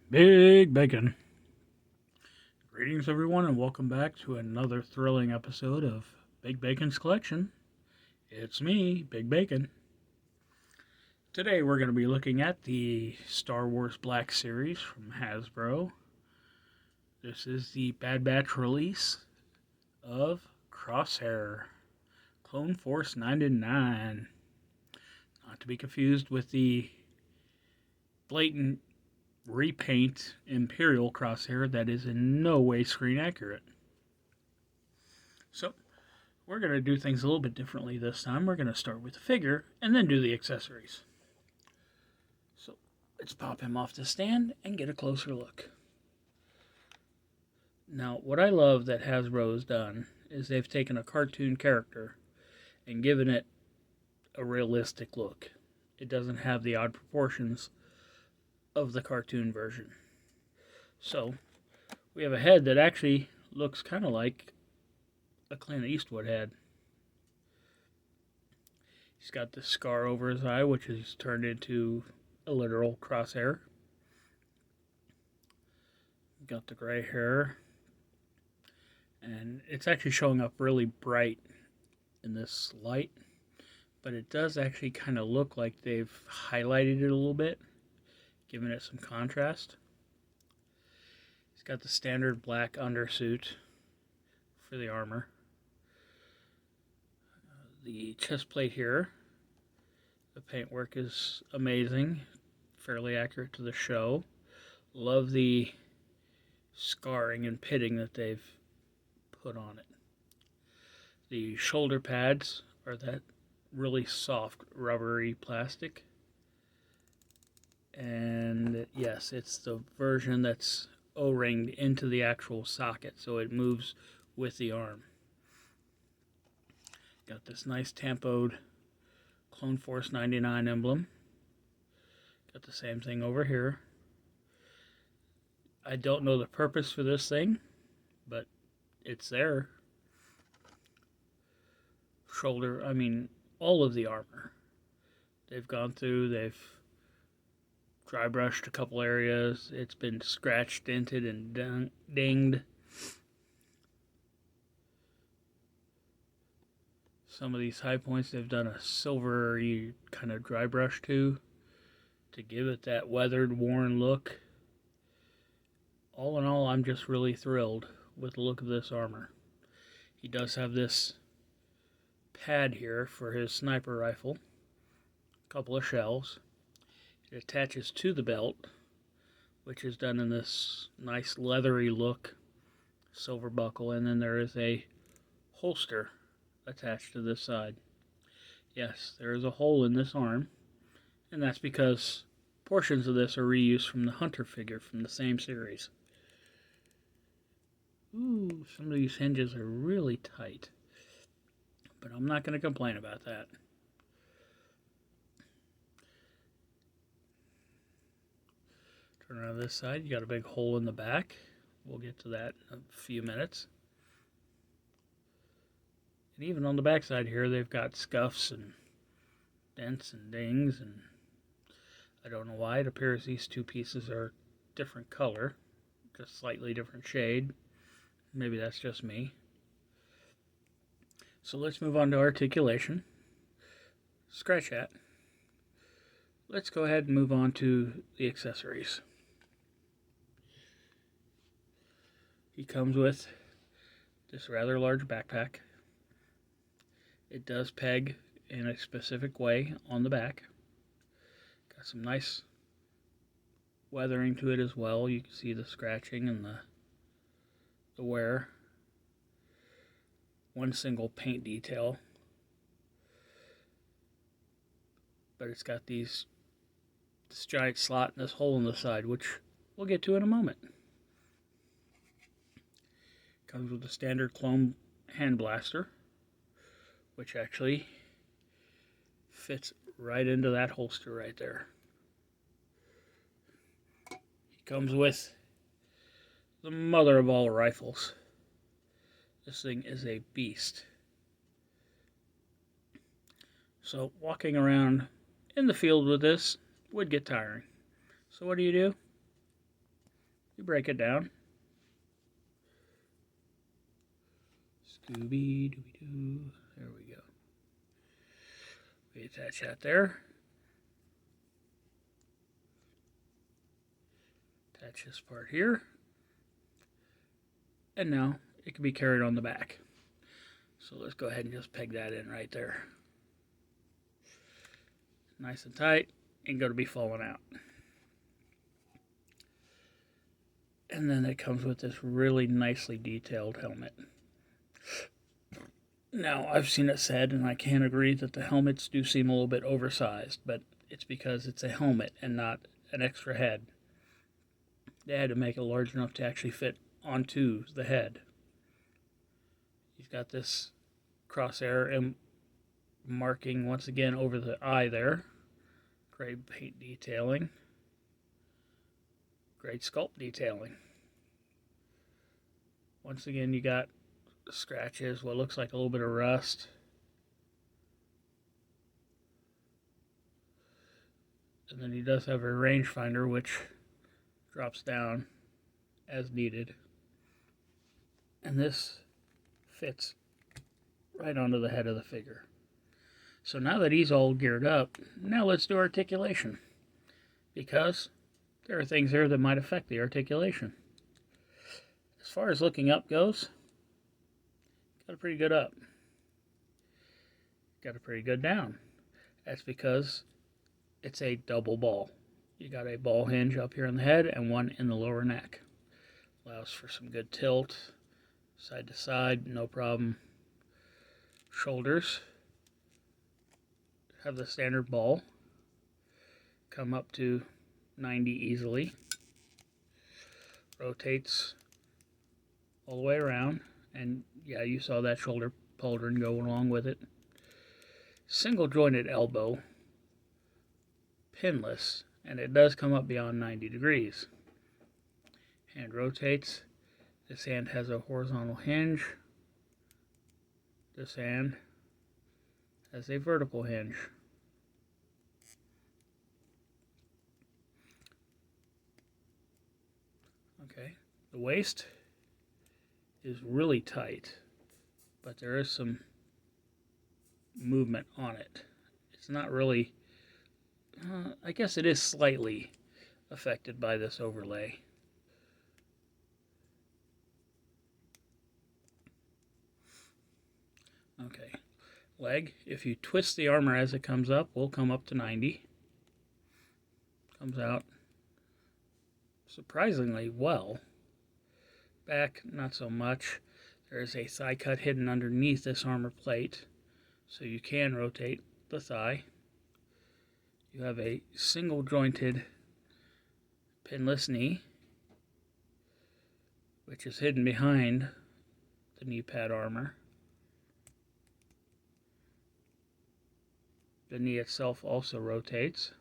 Big Bacon. Greetings, everyone, and welcome back to another thrilling episode of Big Bacon's Collection. It's me, Big Bacon. Today, we're going to be looking at the Star Wars Black Series from Hasbro. This is the Bad Batch release of Crosshair, Clone Force 99. Not to be confused with the blatant repaint Imperial Crosshair that is in no way screen accurate. So, we're going to do things a little bit differently this time. We're going to start with the figure and then do the accessories. So, let's pop him off the stand and get a closer look. Now, what I love that Hasbro has done is they've taken a cartoon character and given it a realistic look. It doesn't have the odd proportions of the cartoon version. So, we have a head that actually looks kind of like a Clint Eastwood head. He's got this scar over his eye, which is turned into a literal crosshair. Got the gray hair. And it's actually showing up really bright in this light. But it does actually kind of look like they've highlighted it a little bit, giving it some contrast. He's got the standard black undersuit for the armor. The chest plate here, the paintwork is amazing, fairly accurate to the show. Love the scarring and pitting that they've put on it. The shoulder pads are that really soft, rubbery plastic. And yes, it's the version that's O-ringed into the actual socket, so it moves with the arm. Got this nice tampoed Clone Force 99 emblem. Got the same thing over here. I don't know the purpose for this thing, but it's there. Shoulder, all of the armor. They've gone through, they've dry brushed a couple areas. It's been scratched, dented, and dinged. Some of these high points they've done a silvery kind of dry brush to give it that weathered, worn look. All in all, I'm just really thrilled with the look of this armor. He does have this pad here for his sniper rifle. A couple of shells. It attaches to the belt, which is done in this nice leathery look, silver buckle, and then there is a holster attached to this side. Yes, there is a hole in this arm, and that's because portions of this are reused from the Hunter figure from the same series. Ooh, some of these hinges are really tight, but I'm not going to complain about that. Turn around this side, you got a big hole in the back. We'll get to that in a few minutes. And even on the back side here, they've got scuffs and dents and dings, and I don't know why. It appears these two pieces are different color, just slightly different shade. Maybe that's just me. So let's move on to articulation. Scratch that. Let's go ahead and move on to the accessories. He comes with this rather large backpack. It does peg in a specific way on the back. Got some nice weathering to it as well. You can see the scratching and the wear. One single paint detail. But it's got this giant slot and this hole in the side, which we'll get to in a moment. Comes with a standard clone hand blaster, which actually fits right into that holster right there. He comes with the mother of all rifles. This thing is a beast. So walking around in the field with this would get tiring. So what do? You break it down. Scooby-Dooby-Doo. There we go. We attach that there. Attach this part here. And now it can be carried on the back. So let's go ahead and just peg that in right there. Nice and tight. Ain't going to be falling out. And then it comes with this really nicely detailed helmet. Now, I've seen it said, and I can agree, that the helmets do seem a little bit oversized, but it's because it's a helmet and not an extra head. They had to make it large enough to actually fit onto the head. He's got this crosshair and marking once again over the eye there. Great paint detailing. Great sculpt detailing. Once again, you got scratches, what looks like a little bit of rust. And then he does have a rangefinder, which drops down as needed. And this fits right onto the head of the figure. So now that he's all geared up, now let's do articulation. Because there are things here that might affect the articulation. As far as looking up goes, got a pretty good up. Got a pretty good down. That's because it's a double ball. You got a ball hinge up here in the head and one in the lower neck. Allows for some good tilt, side to side, no problem. Shoulders have the standard ball. Come up to 90 easily. Rotates all the way around. And yeah, you saw that shoulder pauldron go along with it. Single jointed elbow. Pinless. And it does come up beyond 90 degrees. Hand rotates. This hand has a horizontal hinge. This hand has a vertical hinge. Okay, the waist is really tight, but there is some movement on it. It's not really, I guess it is slightly affected by this overlay. Okay, leg, if you twist the armor as it comes up, will come up to 90. Comes out surprisingly well. Back, not so much. There is a thigh cut hidden underneath this armor plate, so you can rotate the thigh. You have a single jointed pinless knee, which is hidden behind the knee pad armor. The knee itself also rotates.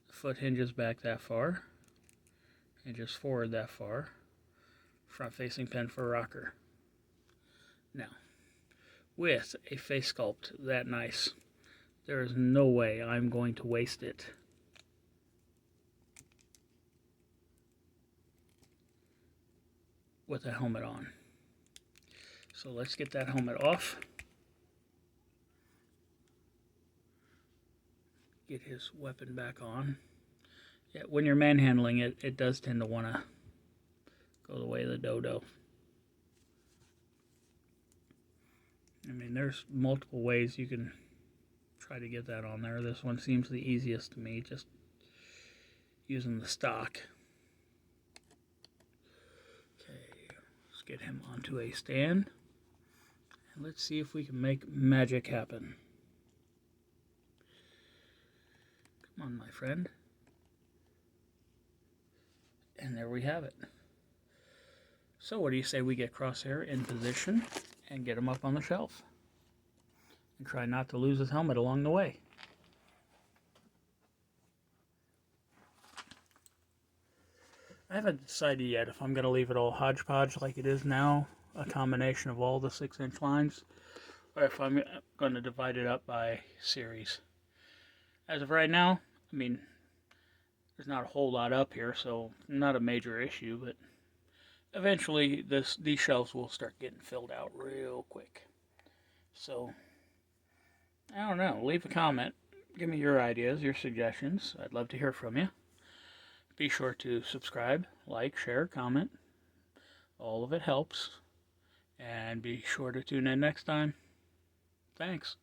The foot hinges back that far, hinges forward that far. Front facing pin for rocker. Now, with a face sculpt that nice, there is no way I'm going to waste it. With a helmet on. So let's get that helmet off. Get his weapon back on. Yeah, when you're manhandling it, it does tend to want to go the way of the dodo. I mean, there's multiple ways you can try to get that on there. This one seems the easiest to me, just using the stock. Okay, let's get him onto a stand. And let's see if we can make magic happen. Come on, my friend. And there we have it. So what do you say we get Crosshair in position and get him up on the shelf? And try not to lose his helmet along the way. I haven't decided yet if I'm going to leave it all hodgepodge like it is now, a combination of all the 6-inch lines, or if I'm going to divide it up by series. As of right now, I mean, There's not a whole lot up here, so not a major issue, but eventually these shelves will start getting filled out real quick. So, I don't know. Leave a comment. Give me your ideas, your suggestions. I'd love to hear from you. Be sure to subscribe, like, share, comment. All of it helps. And be sure to tune in next time. Thanks.